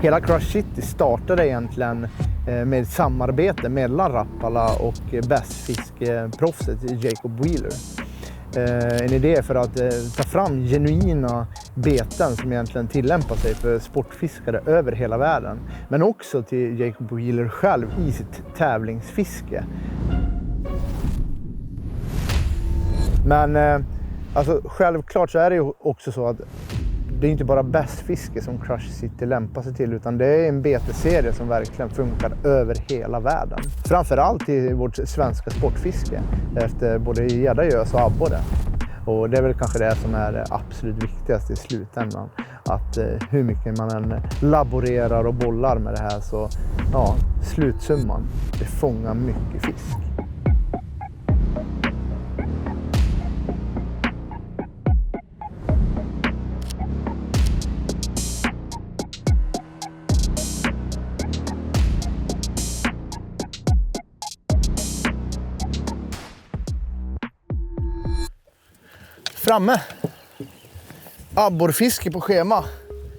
Hela Crush City startade egentligen med ett samarbete mellan Rapala och bästfiskeproffset Jacob Wheeler. En idé för att ta fram genuina beten som egentligen tillämpar sig för sportfiskare över hela världen. Men också till Jacob Wheeler själv i sitt tävlingsfiske. Men alltså, självklart så är det ju också så att det är inte bara bästfiske som Crush City lämpar sig till, utan det är en beteserie som verkligen funkar över hela världen. Framförallt i vårt svenska sportfiske efter både gädda, gös och abborre. Och det är väl kanske det som är det absolut viktigaste i slutändan. Att hur mycket man än laborerar och bollar med det här så ja, slutsumman, det fångar mycket fisk. Framme. Abborrfiske på schema.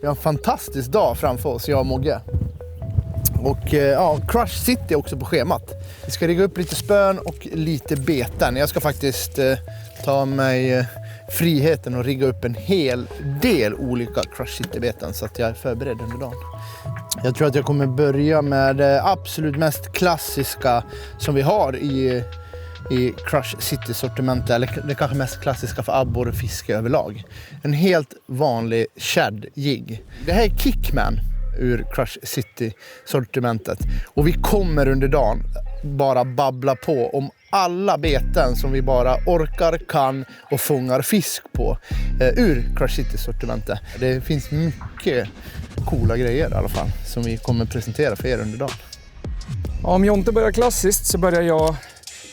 Vi har en fantastisk dag framför oss, jag och Mogge. Och ja, Crush City är också på schemat. Vi ska rigga upp lite spön och lite beten. Jag ska faktiskt ta mig friheten och rigga upp en hel del olika Crush City-beten så att jag är förberedd under dagen. Jag tror att jag kommer börja med det absolut mest klassiska som vi har i Crush City-sortimentet, eller det kanske mest klassiska för abborrfiske överlag. En helt vanlig shad-jigg. Det här är Kickman ur Crush City-sortimentet. Och vi kommer under dagen bara babbla på om alla beten som vi bara orkar, kan och fångar fisk på ur Crush City-sortimentet. Det finns mycket coola grejer i alla fall som vi kommer presentera för er under dagen. Om Jonte börjar klassiskt så börjar jag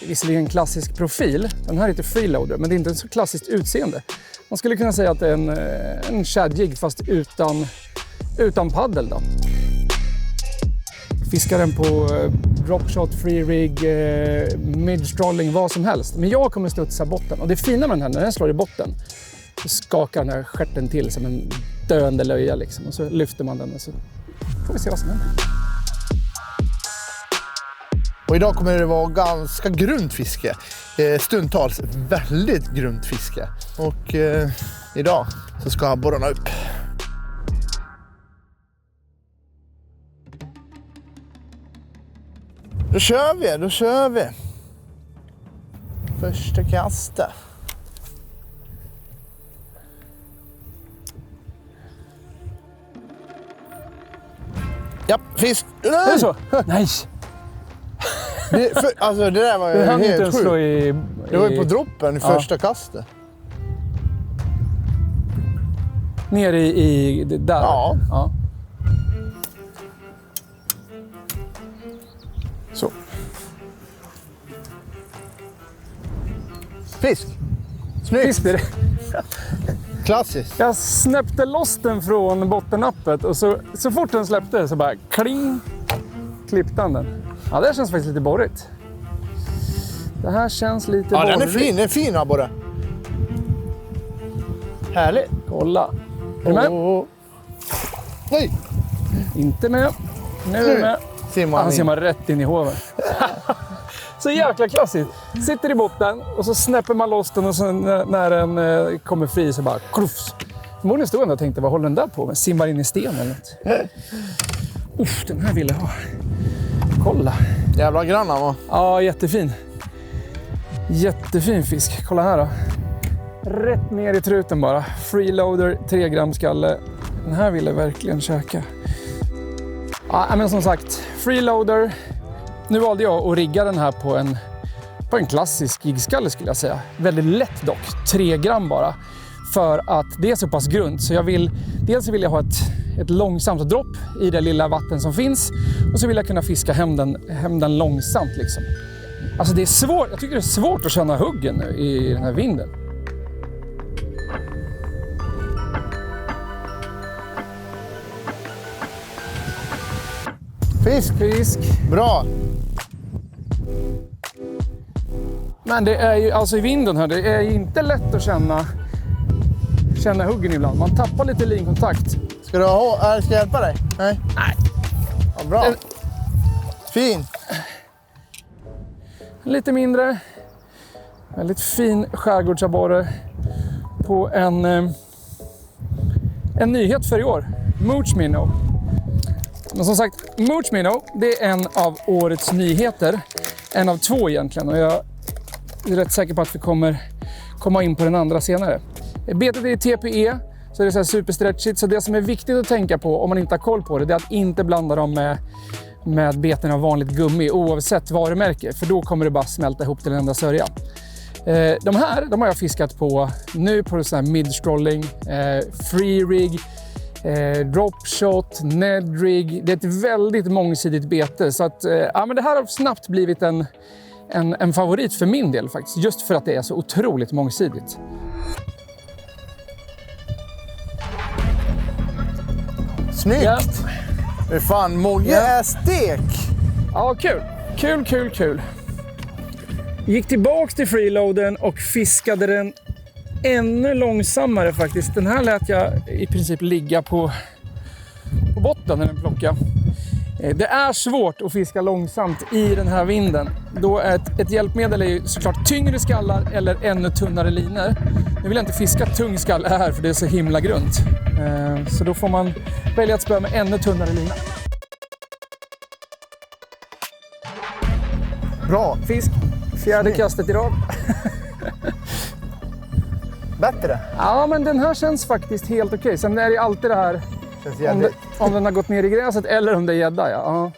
visserligen klassisk profil. Den här heter freeloader, men det är inte en så klassiskt utseende. Man skulle kunna säga att det är en shad-jig fast utan paddel då. Fiskar den på dropshot, free rig, mid-strolling, vad som helst. Men jag kommer studsa botten. Och det fina med den här, när den slår i botten så skakar den här stjärten till som en döende löja liksom. Och så lyfter man den och så får vi se vad som händer. Och idag kommer det vara ganska grunt fiske. Stundtals väldigt grunt fiske. Och idag så ska abborrarna upp. Då kör vi. Första kastet. Ja, fisk. Det är så? Nej. Alltså det där var ju helt sjukt. Det var ju på droppen i första kastet. Nere i där? Ja. Så. Fisk. Snyggt. Fisk är det. Klassiskt. Jag snäppte loss den från bottennappet och så fort den släppte så bara kling, klippte den. Ja, det känns faktiskt lite borrigt. Det här känns lite borrigt. Ja, den är fin abborre. Härligt. Kolla. Är du med? Nej. Inte med. Nu är du med. Han simmar rätt in i hoven. Så jäkla klassiskt. Sitter i botten och så snäpper man loss den och så när den kommer fri så bara klufs. Förmodligen stod jag och tänkte, vad håller den där på med? Simmar in i sten eller något. Den här vill jag ha. Kolla. Jävla granna va? Ja, jättefin. Jättefin fisk. Kolla här då. Rätt ner i truten bara. Freeloader, 3 gram skalle. Den här vill jag verkligen käka. Ja, men som sagt, freeloader. Nu valde jag att rigga den här på en klassisk jiggskalle skulle jag säga. Väldigt lätt dock, 3 gram bara. För att det är så pass grunt. Så dels vill jag ha ett långsamt dropp i det lilla vatten som finns. Och så vill jag kunna fiska hem den långsamt liksom. Alltså det är svårt, jag tycker det är svårt att känna huggen nu i den här vinden. Fisk. Bra. Men det är ju, alltså i vinden här, det är inte lätt att känna huggen ibland. Man tappar lite linkontakt. Ska du ha, ska jag hjälpa dig? Nej. Ja, bra. Fin. Lite mindre. Väldigt fin skärgårdsabborre på en nyhet för i år. Mooch Minnow. Men som sagt, Mooch Minnow, det är en av årets nyheter. En av 2 egentligen, och jag är rätt säker på att vi kommer komma in på den andra senare. Betet är TPE, så det är så här superstretchigt. Så det som är viktigt att tänka på om man inte har koll på det, det är att inte blanda dem med beten av vanligt gummi oavsett varumärke. För då kommer det bara smälta ihop till en enda sörja. De här har jag fiskat på nu på sån här mid-strolling, free rig, drop shot, Ned rig. Det är ett väldigt mångsidigt bete. Så att, men det här har snabbt blivit en favorit för min del faktiskt. Just för att det är så otroligt mångsidigt. Snyggt! Ja. Det är fan, Mogge är stek! Ja, kul. Gick tillbaks till freeloaden och fiskade den ännu långsammare faktiskt. Den här lät jag i princip ligga på botten när den plockade. Det är svårt att fiska långsamt i den här vinden. Då ett hjälpmedel är ju såklart tyngre skallar eller ännu tunnare linor. Nu vill jag inte fiska tung skall här för det är så himla grunt. Så då får man välja att spöa med ännu tunnare lina. Bra. Fisk. 4:e kastet i rad. Bättre. Ja, men den här känns faktiskt helt okej. Sen är det alltid det här om den har gått ner i gräset eller om det är gädda. Ja.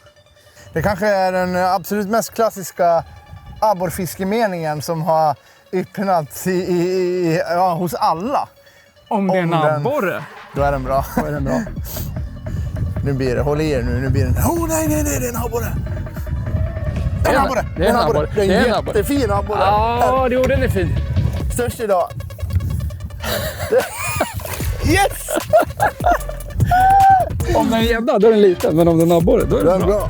Det kanske är den absolut mest klassiska abborrfiskemeningen som har öppnats hos alla. Om det är en abborre. Då är den bra. Nu blir det, håll i er nu blir den. Nej, det är en abborre. Det är en abborre. Det är en abborre. Det är en jättefin abborre. Ja, jo, den är fin. Störst idag. Yes! Om den är gädda, då är den liten. Men om den är abborre, då är den bra.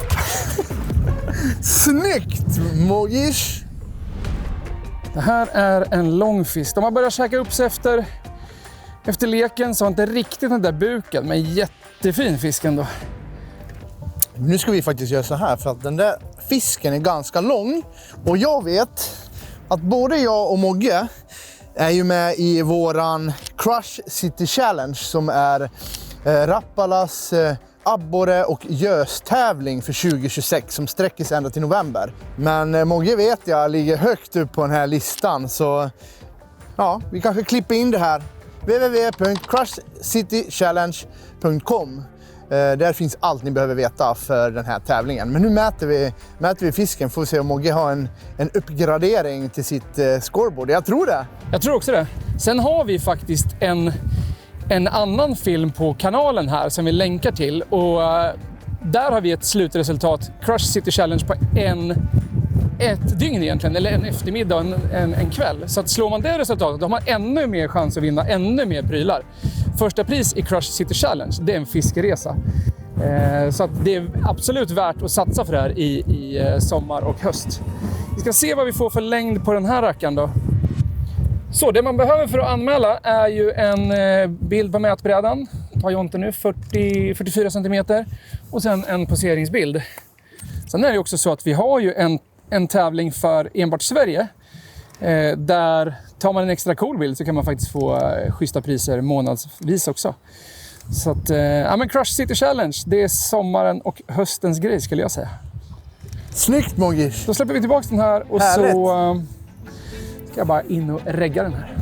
Snyggt, Moggish. Det här är en lång fisk. De har börjat käka upp sig efter leken, så har inte riktigt den där buken. Men jättefin fisk ändå. Nu ska vi faktiskt göra så här för att den där fisken är ganska lång. Och jag vet att både jag och Mogge är ju med i våran Crush City Challenge som är Rappalas abborre- och göstävling för 2026 som sträcker sig ända till november. Men Mogge vet jag ligger högt upp på den här listan, så ja, vi kanske klipper in det här. www.crushcitychallenge.com. Där finns allt ni behöver veta för den här tävlingen. Men nu mäter vi fisken, får vi se om Mogge har en uppgradering till sitt scoreboard. Jag tror det. Jag tror också det. Sen har vi faktiskt en annan film på kanalen här som vi länkar till. Och där har vi ett slutresultat, Crush City Challenge, på ett dygn egentligen, eller en eftermiddag, en kväll. Så att slår man det resultatet, då har man ännu mer chans att vinna ännu mer prylar. Första pris i Crush City Challenge, det är en fiskeresa. Så att det är absolut värt att satsa för det här i sommar och höst. Vi ska se vad vi får för längd på den här rackaren då. Så det man behöver för att anmäla är ju en bild på mätbrädan. Tar Jonte nu 44 cm. Och sen en poseringsbild. Sen är det också så att vi har ju en tävling för enbart Sverige. Där tar man en extra cool bild så kan man faktiskt få schyssta priser månadsvis också. Så att, men Crush City Challenge, det är sommaren och höstens grej skulle jag säga. Snyggt, Moggish. Då släpper vi tillbaka den här och härligt. Så ska jag bara in och regga den här.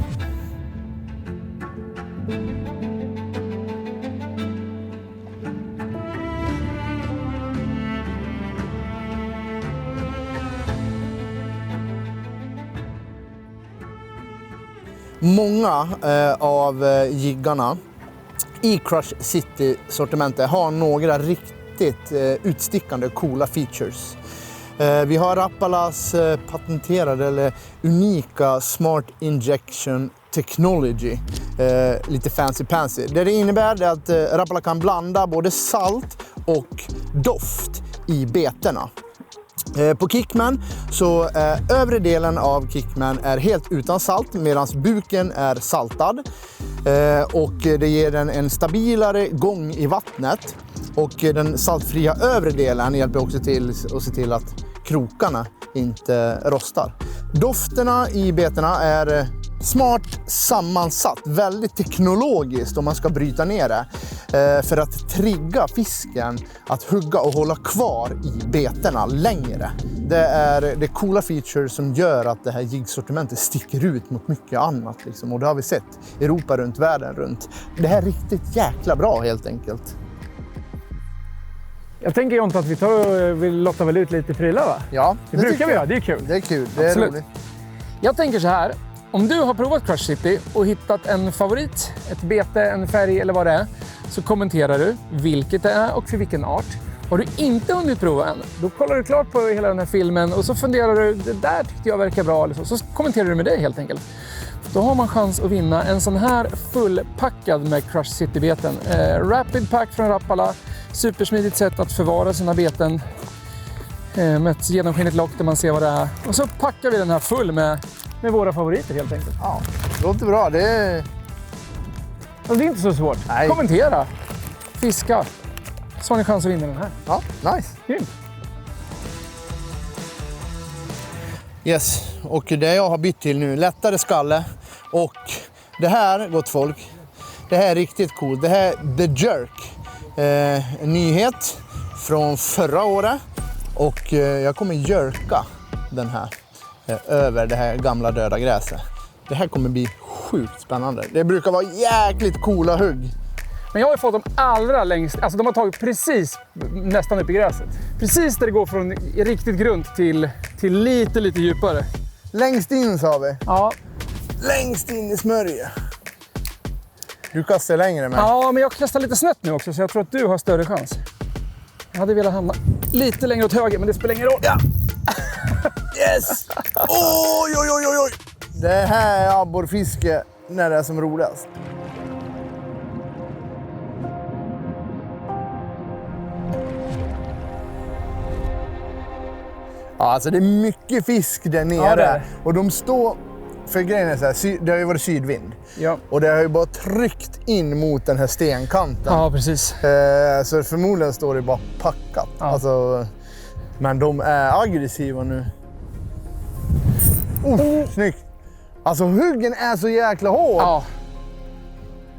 Många av jiggarna i Crush City-sortimentet har några riktigt utstickande coola features. Vi har Rappalas patenterade eller unika Smart Injection Technology. Lite fancy-pansy. Det innebär är att Rappala kan blanda både salt och doft i beterna. På Kickman så övre delen av Kickman är helt utan salt medan buken är saltad. Och det ger den en stabilare gång i vattnet. Och den saltfria övre delen hjälper också till att se till att krokarna inte rostar. Dofterna i betorna är smart sammansatt, väldigt teknologiskt om man ska bryta ner det. För att trigga fisken att hugga och hålla kvar i betorna längre. Det är coola features som gör att det här jigsortimentet sticker ut mot mycket annat. Liksom. Och det har vi sett Europa runt, världen runt. Det här är riktigt jäkla bra helt enkelt. Jag tänker ju inte att vi lottar väl ut lite prylar, va? Ja, det brukar vi göra, det är kul. Det är kul, det är roligt. Jag tänker så här, om du har provat Crush City och hittat en favorit, ett bete, en färg eller vad det är, så kommenterar du vilket det är och för vilken art. Har du inte hunnit prova än, då kollar du klart på hela den här filmen och så funderar du, det där tyckte jag verkar bra, eller så kommenterar du med det helt enkelt. Då har man chans att vinna en sån här fullpackad med Crush City-beten. Rapid Pack från Rapala. Supersmidigt sätt att förvara sina beten med ett genomskinligt lock där man ser vad det är. Och så packar vi den här full med våra favoriter helt enkelt. Ja, det låter bra. Det är inte så svårt. Nej. Kommentera, fiska, så har ni chans att vinna den här. Ja, nice. Grymt. Yes, och det jag har bytt till nu, lättare skalle. Och det här, gott folk, det här är riktigt coolt. Det här är The Jerk. En nyhet från förra året. Och jag kommer jerka den här över det här gamla döda gräset. Det här kommer bli sjukt spännande. Det brukar vara jäkligt coola hugg. Men jag har fått dem allra längst, alltså de har tagit precis nästan upp i gräset. Precis där det går från riktigt grunt till lite djupare. Längst in sa vi. Ja. Längst in i smörje. Du kastar längre med. Ja, men jag kastar lite snett nu också så jag tror att du har större chans. Jag hade velat hamna lite längre åt höger, men det spelar ingen roll. Ja. Yes! Oj, oj, oj, oj. Det här är abborrfiske när det är som roligast. Ja, alltså det är mycket fisk där nere. Ja, det är. Och de står... För grejen är så här, det har ju varit sydvind. Ja. Och det har ju bara tryckt in mot den här stenkanten. Ja, precis. Så förmodligen står det bara packat. Ja. Alltså, men de är aggressiva nu. Snyggt. Alltså huggen är så jäkla hård. Ja.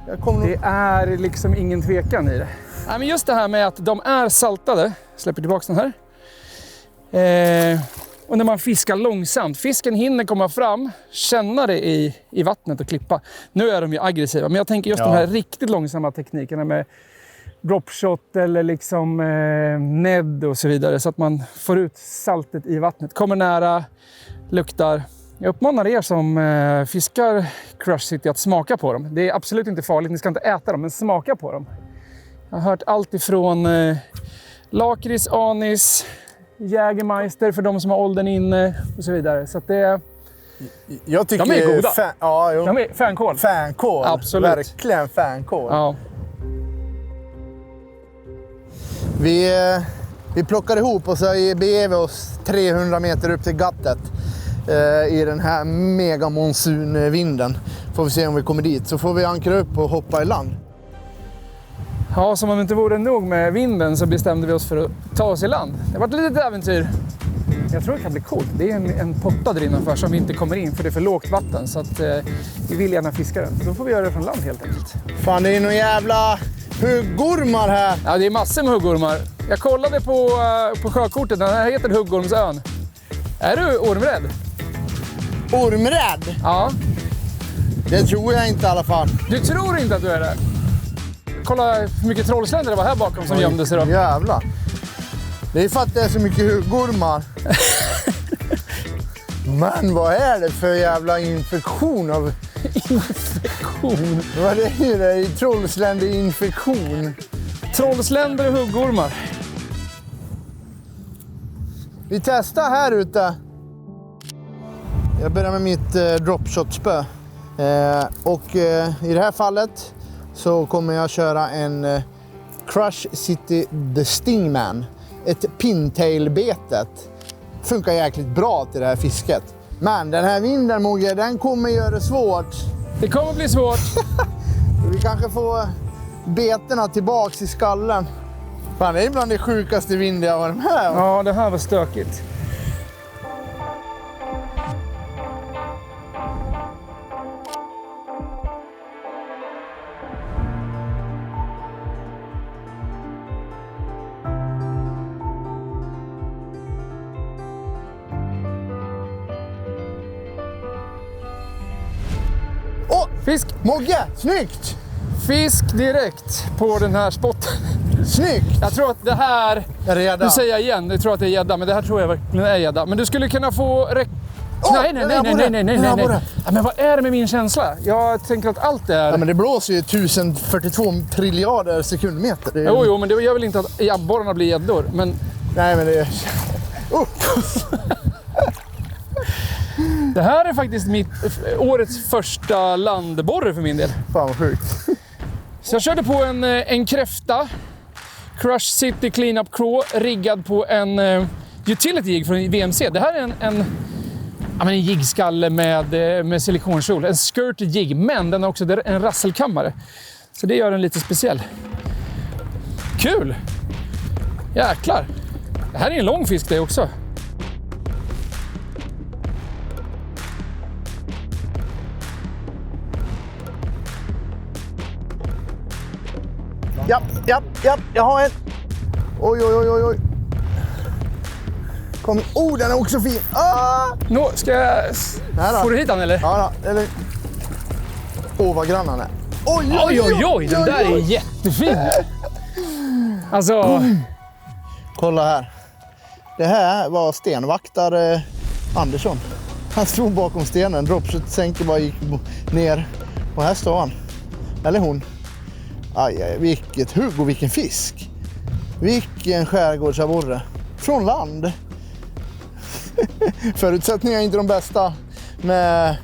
Det Det är liksom ingen tvekan i det. Nej, men just det här med att de är saltade. Släpper tillbaka den här. Och när man fiskar långsamt. Fisken hinner komma fram, känna det i vattnet och klippa. Nu är de ju aggressiva, men jag tänker just de här riktigt långsamma teknikerna med dropshot eller liksom ned och så vidare. Så att man får ut saltet i vattnet. Kommer nära, luktar. Jag uppmanar er som fiskar Crush City att smaka på dem. Det är absolut inte farligt, ni ska inte äta dem, men smaka på dem. Jag har hört allt ifrån lakrits, anis, Jägermeister för de som har åldern inne och så vidare. Så att det, jag tycker de är goda. De är fankål. Fankål. Absolut. Verkligen fankål. Ja. Vi plockar ihop och så beger vi oss 300 meter upp till gattet i den här megamonsunvinden. Får vi se om vi kommer dit. Så får vi ankra upp och hoppa i land. Ja, som om det inte vore nog med vinden så bestämde vi oss för att ta oss i land. Det var ett litet äventyr. Jag tror det kan bli coolt. Det är en potta där innanför som vi inte kommer in för det är för lågt vatten. Så att vi vill gärna fiska den. Då får vi göra det från land helt enkelt. Fan, det är några jävla huggormar här. Ja, det är massor med huggormar. Jag kollade på sjökortet. Den här heter Huggormsön. Är du ormrädd? Ormrädd? Ja. Det tror jag inte i alla fall. Du tror inte att du är det? Kolla hur mycket trollsländer det var här bakom som gömde sig då. Jävlar. Det är för att det är så mycket huggormar. Men vad är det för jävla infektion av... Infektion? Vad är det? Trollsländerinfektion. Trollsländer och huggormar. Vi testar här ute. Jag börjar med mitt dropshot-spö. I det här fallet så kommer jag köra en Crush City The Stingman. Ett pintail-betet. Funkar jäkligt bra till det här fisket. Men den här vinden, Mogge, den kommer göra det svårt. Det kommer bli svårt. kanske få betena tillbaks i skallen. Fan, det är bland det sjukaste vind jag varit med om. Ja, det här var stökigt. Åh! Fisk! Mogge! Snyggt! Fisk direkt på den här spotten. Snyggt! Jag tror att det här... Är det gädda? Nu säger jag igen, jag tror att det är gädda, men det här tror jag verkligen är gädda. Men du skulle kunna få... Nej. Ja, men vad är det med min känsla? Jag tänker att allt är... Ja, men det blåser ju 1042 triljarder sekundmeter. Det är... Jo, men det gör väl inte att abborrarna blir gäddor, men... Nej, men det är... Det här är faktiskt årets första landborre för min del. Fan vad sjukt. Så jag körde på en kräfta. Crush City Cleanup Craw riggad på en utility jig från VMC. Det här är en jigskalle med silikonskjol. En skirt jig, men den har också en rasselkammare. Så det gör den lite speciell. Kul! Jäklar! Det här är en lång fisk det också. Ja, jag har en. Oj. Kom. Oh, den är också fin. Nå, ska jag... Får du hit den eller? Ja, eller... Vad grann han är. Oj, den där är jättefin. Alltså... Kolla här. Det här var stenvaktare Andersson. Han stod bakom stenen, dropshot sänker bara gick ner. Och här står han. Eller hon. Aj, vilket hugg och vilken fisk. Vilken skärgårdsabborre. Från land. Förutsättningarna är inte de bästa med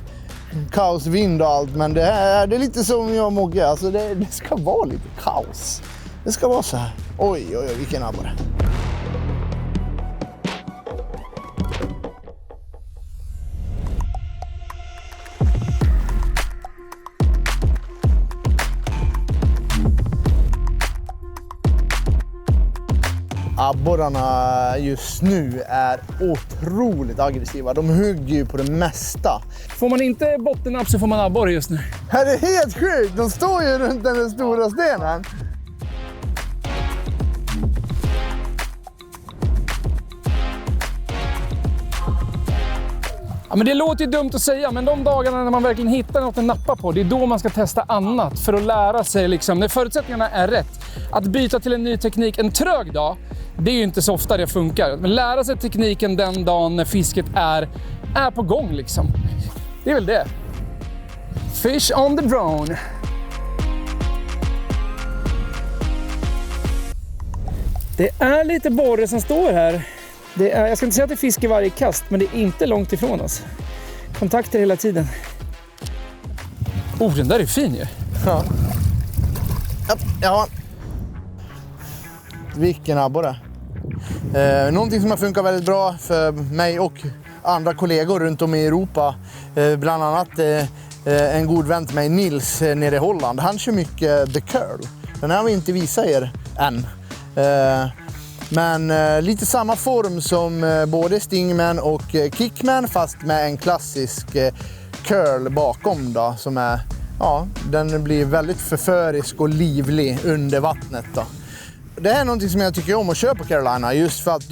kaos, vind och allt. Men det är lite som jag och Mogge. Alltså det ska vara lite kaos. Det ska vara så här. Oj, vilken abborre. Abborrarna just nu är otroligt aggressiva. De hugger ju på det mesta. Får man inte bottennapp så får man abborre just nu. Det är helt sjukt! De står ju runt den stora stenen. Ja, men det låter ju dumt att säga, men de dagarna när man verkligen hittar något att nappa på, det är då man ska testa annat för att lära sig liksom, när förutsättningarna är rätt. Att byta till en ny teknik en trög dag, det är ju inte så ofta det funkar. Men lära sig tekniken den dagen när fisket är på gång liksom. Det är väl det. Fish on the drone. Det är lite borre som står här. Jag ska inte säga att det är fisk i varje kast, men det är inte långt ifrån oss. Kontakter hela tiden. Den där är fin ju. Ja. Vilken abborre. Någonting som har funkat väldigt bra för mig och andra kollegor runt om i Europa. Bland annat en god vän till mig, Nils, nere i Holland. Han kör mycket The Curl. Den här har vi inte visat er än. Men lite samma form som både Stingman och Kickman, fast med en klassisk curl bakom då, som är, den blir väldigt förförisk och livlig under vattnet då. Det är någonting som jag tycker om att köra på Carolina, just för att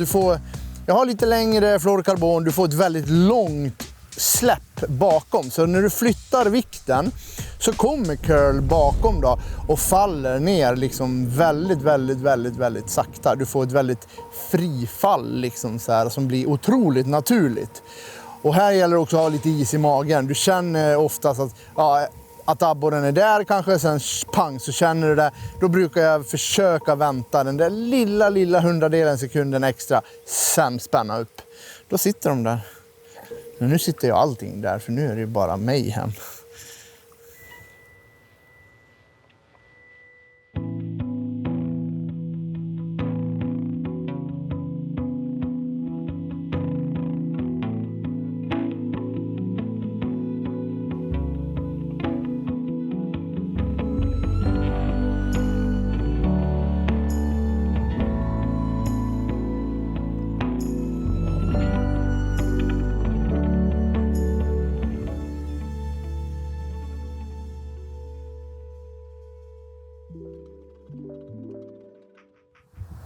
jag har lite längre fluorokarbon, du får ett väldigt långt släpp bakom. Så när du flyttar vikten så kommer curl bakom då och faller ner liksom väldigt sakta. Du får ett väldigt frifall liksom så här, som blir otroligt naturligt. Och här gäller det också att ha lite is i magen. Du känner oftast att abborren är där kanske, sen pang så känner du det. Då brukar jag försöka vänta den där lilla 100-delen sekunden extra, sen spänna upp. Då sitter de där. Men nu sitter ju allting där, för nu är det ju bara mig hem.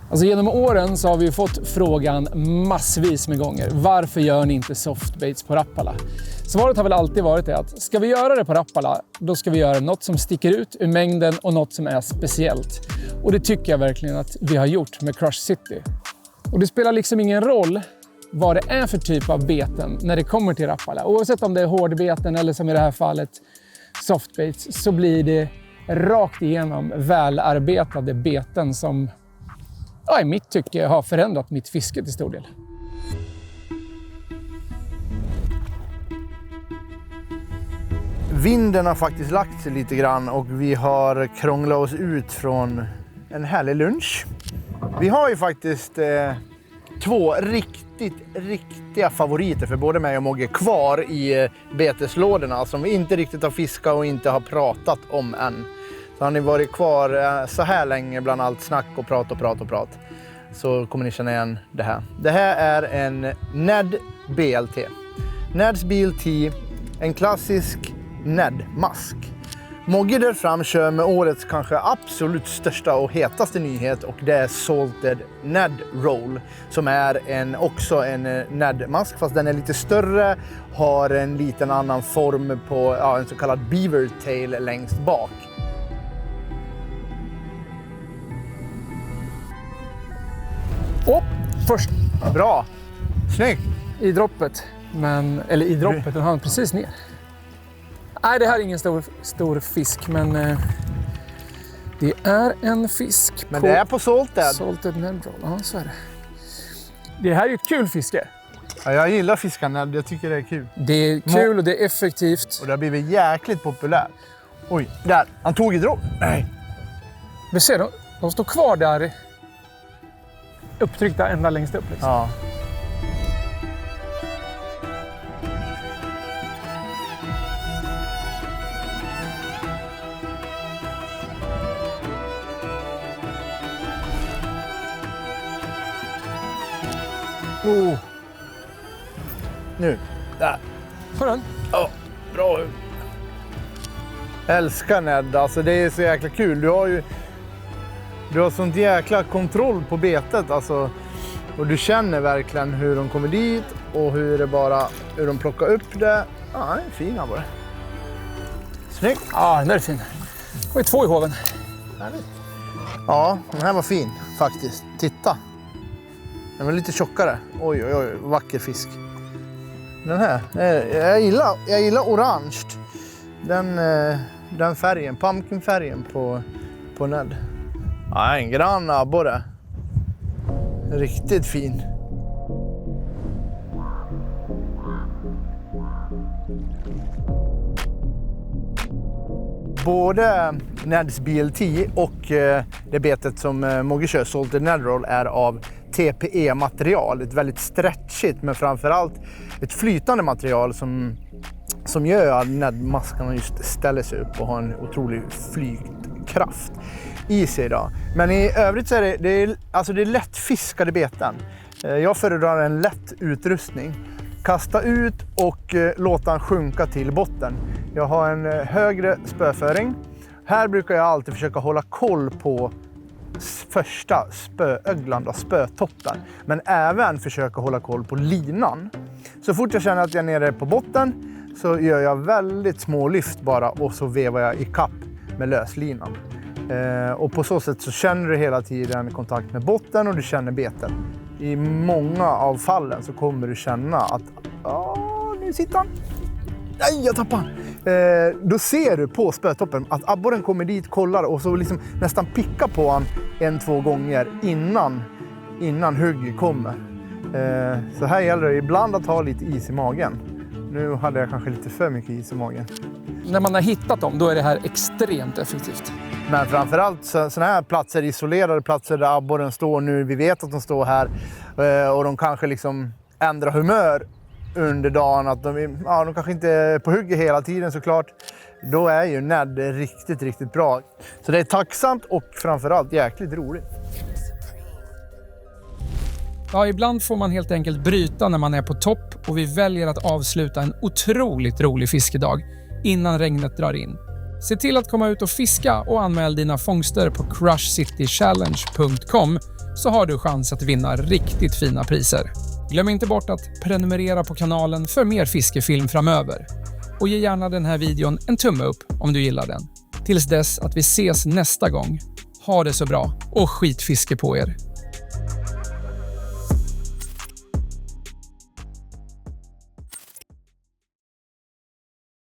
Alltså genom åren så har vi fått frågan massvis med gånger. Varför gör ni inte softbaits på Rapala? Svaret har väl alltid varit det att ska vi göra det på Rapala, då ska vi göra något som sticker ut ur mängden och något som är speciellt. Och det tycker jag verkligen att vi har gjort med Crush City. Och det spelar liksom ingen roll vad det är för typ av beten när det kommer till Rapala. Oavsett om det är hårdbeten eller som i det här fallet softbaits, så blir det rakt igenom välarbetade beten som i mitt tycke har förändrat mitt fiske till stor del. Vinden har faktiskt lagt sig lite grann och vi har krånglat oss ut från en härlig lunch. Vi har ju faktiskt två riktiga favoriter för både mig och Mogge kvar i beteslådorna som vi inte riktigt har fiskat och inte har pratat om än. Så har ni varit kvar så här länge bland allt snack och prat så kommer ni känna igen det här. Det här är en Ned BLT. Neds BLT, en klassisk Ned-mask. Mogge där fram kör med årets kanske absolut största och hetaste nyhet och det är Salted Ned Roll som är också en Ned-mask fast den är lite större, har en liten annan form på en så kallad beaver tail längst bak. Först. Bra, snyggt. I droppet, den hann precis ner. Nej, det här är ingen stor fisk, men det är en fisk. Men det är på Salted. Salted Ned Roll, ja så är det. Det här är ett kul fiske. Ja, jag gillar fiskarnädd, jag tycker det är kul. Det är kul och det är effektivt. Och det har blivit jäkligt populärt. Oj, där, han tog i dropp. Nej. Vi ser, de står kvar där. Upptryckta ända längst upp liksom. Ja. Nu, där. Hör den? Ja, bra. Älskar Ned, alltså det är så jäkla kul. Du har sånt jäkla kontroll på betet alltså. Och du känner verkligen hur de kommer dit och hur de plockar upp det. Ja, den är fin här bara. Snyggt. Ja, den där är fin. Det var 2 i hoven. Ja, den här var fin faktiskt. Titta. Den var lite tjockare. Oj, vacker fisk. Den här, jag gillar orange. Den färgen, pumpkinfärgen på Ned. Ja, en grann abborre. Riktigt fin. Både Neds BLT och det betet som Mogge kör, Salted Ned Roll, är av TPE-material. Ett väldigt stretchigt men framförallt ett flytande material som gör att Ned-maskarna just ställer sig upp och har en otrolig flygkraft i sig idag. Men i övrigt så är det är lättfiskade beten. Jag föredrar en lätt utrustning. Kasta ut och låta den sjunka till botten. Jag har en högre spöföring. Här brukar jag alltid försöka hålla koll på första spööglan, spötoppen. Men även försöka hålla koll på linan. Så fort jag känner att jag är nere på botten så gör jag väldigt små lyft bara och så vevar jag i kapp med löslinan. Och på så sätt så känner du hela tiden kontakt med botten och du känner beten. I många av fallen så kommer du känna att nu sitter han. Nej, jag tappade han. Då ser du på spötoppen att abborren kommer dit, kollar och så liksom nästan pickar på han 1-2 gånger innan hugg kommer. Så här gäller det ibland att ha lite is i magen. Nu hade jag kanske lite för mycket is i magen. När man har hittat dem, då är det här extremt effektivt. Men framförallt sådana här platser, isolerade platser där abborren står nu. Vi vet att de står här och de kanske liksom ändrar humör under dagen. Att de kanske inte är på hugget hela tiden såklart. Då är ju Ned riktigt, riktigt bra. Så det är tacksamt och framförallt jäkligt roligt. Ja, ibland får man helt enkelt bryta när man är på topp och vi väljer att avsluta en otroligt rolig fiskedag innan regnet drar in. Se till att komma ut och fiska och anmäl dina fångster på crushcitychallenge.com så har du chans att vinna riktigt fina priser. Glöm inte bort att prenumerera på kanalen för mer fiskefilm framöver. Och ge gärna den här videon en tumme upp om du gillar den. Tills dess att vi ses nästa gång. Ha det så bra och skitfiske på er!